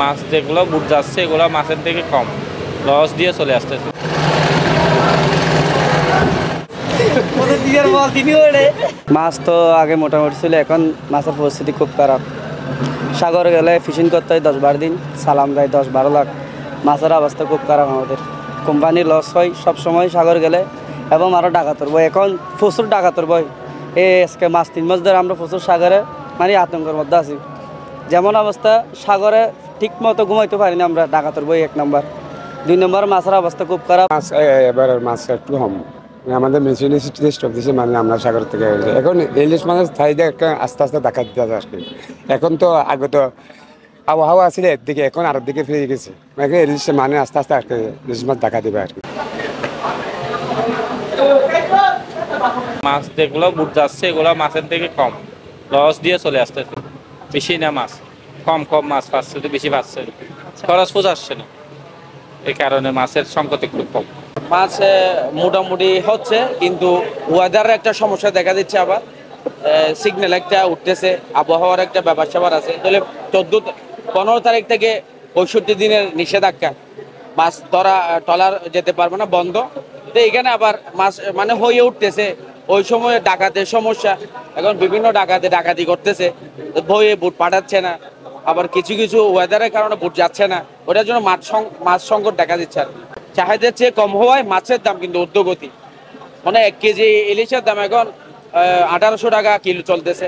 মাছ যেগুলো বুট যাচ্ছে এগুলো মাছের থেকে কম লস দিয়ে চলে আসতেছে। মাছ তো আগে মোটামুটি ছিল, এখন মাছের পরিস্থিতি খুব খারাপ। সাগরে গেলে ফিশিং করতে হয় 10-12 দিন, সালাম দেয় 10-12 লাখ। মাছের অবস্থা খুব খারাপ, আমাদের কোম্পানি লস হয় সব সময় সাগর গেলে, এবং আরও ডাকাতর বই, এখন প্রচুর ডাকাতর বই। আজকে 3 মাস ধরে আমরা প্রচুর সাগরে মানে আতঙ্কের মধ্যে আছি। যেমন অবস্থা সাগরে ঠিক মতো ঘুমাইতে পারি না আমরা, ডাকাতর বই 1 নম্বর। 2 নম্বর মাছের অবস্থা খুব খারাপ। মাছ এবার মাছ একটু কম, আমাদের মেশিনে স্টক দিচ্ছে, মানে আমরা সাগর থেকে এখন ইলিশ মাছের চাহিদা আস্তে আস্তে দেখা দিতে আসবে। এখন তো আগে তো আবহাওয়া আসলে এর দিকে, এখন আর দিকে ফিরে গেছে, ইলিশ মানে আস্তে আস্তে ইলিশ মাছ দেখা দেবে আর কি। মাছ যেগুলো বুট যাচ্ছে এগুলো মাছের থেকে কম লস দিয়ে চলে আসতেছে। বেশি না মাছ, কম কম মাছ পাচ্ছে, তো বেশি পাচ্ছে খরচ আসছে না, এই কারণে মাছের সংকট একটু কম। মাছ মোটামুটি হচ্ছে, কিন্তু ওয়েদারের একটা সমস্যা দেখা দিচ্ছে। আবার সিগন্যাল একটা উঠতেছে, আবহাওয়ার একটা ব্যাপার স্যাপার আছে। তাহলে 15 তারিখ থেকে 65 দিনের নিষেধাজ্ঞা, মাছ টলার যেতে পারবে না, বন্ধ। তো এখানে আবার মাছ মানে হয়ে উঠতেছে, ওই সময় ডাকাতের সমস্যা। এখন বিভিন্ন ডাকাতি করতেছে, ভয়ে বুট পাঠাচ্ছে না, আবার কিছু কিছু ওয়েদারের কারণে বুট যাচ্ছে না, ওটার জন্য মাছ সংকট দেখা দিচ্ছে। আর চাহিদার চেয়ে কম হওয়ায় মাছের দাম কিন্তু ঊর্ধ্বগতি। মানে 1 কেজি ইলিশের দাম এখন 1800 টাকা কিলো চলতেছে,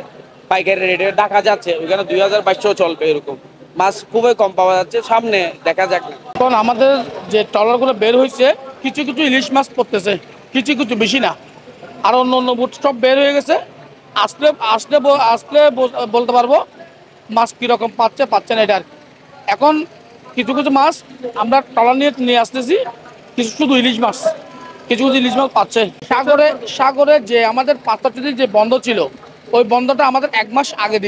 পাইকারি রেটে ঢাকা যাচ্ছে, ওইখানে 2200 চলবে। এরকম মাছ খুবই কম পাওয়া যাচ্ছে, সামনে দেখা যাক না। এখন আমাদের যে ট্রলারগুলো বের হয়েছে, কিছু কিছু ইলিশ মাছ পড়তেছে, কিছু কিছু, বেশি না। আর অন্য অন্য বুট সব বের হয়ে গেছে। আসলে আসলে আসলে বলতে পারবো মাছ কীরকম পাচ্ছে না, এটা আর কি। এখন কিছু কিছু মাছ আমরা ট্রলার নিয়ে আসতেছি, কিছু শুধু ইলিশ মাছ, কিছু কিছু ইলিশ মাছ পাচ্ছে। সাগরে যে আমাদের পাত্রটির যে বন্ধ ছিল, ওই বন্ধটা আমাদের 1 মাস আগে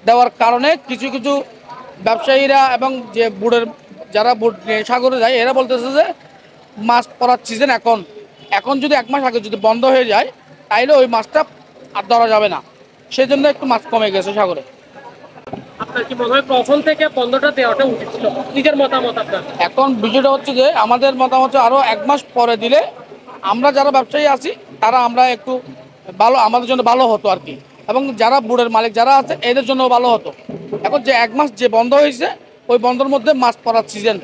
দেওয়ার কারণে কিছু কিছু ব্যবসায়ীরা এবং যে যারা বুট নিয়ে সাগরে যায়, এরা বলতেছে যে মাছ পড়ার সিজন এখন যদি 1 মাস আগে যদি বন্ধ হয়ে যায়, তাইলে ওই মাছটা আর ধরা যাবে না। সেই জন্য একটু মাছ কমে গেছে সাগরে। আপনার কি মনে হয় কখন থেকে বন্ধটা দেওয়াটা উচিত ছিল? নিজের মতামত আপনার। এখন বিষয়টা হচ্ছে যে আমাদের মতামত আরও 1 মাস পরে দিলে আমরা যারা ব্যবসায়ী আছি তারা আমরা একটু ভালো, আমাদের জন্য ভালো হতো আর কি, এবং যারা বুড়ের মালিক যারা আছে এদের জন্য ভালো হতো। এখন যে 1 মাস যে বন্ধ হয়েছে, ওই বন্ধের মধ্যে মাছ পড়ার সিজন,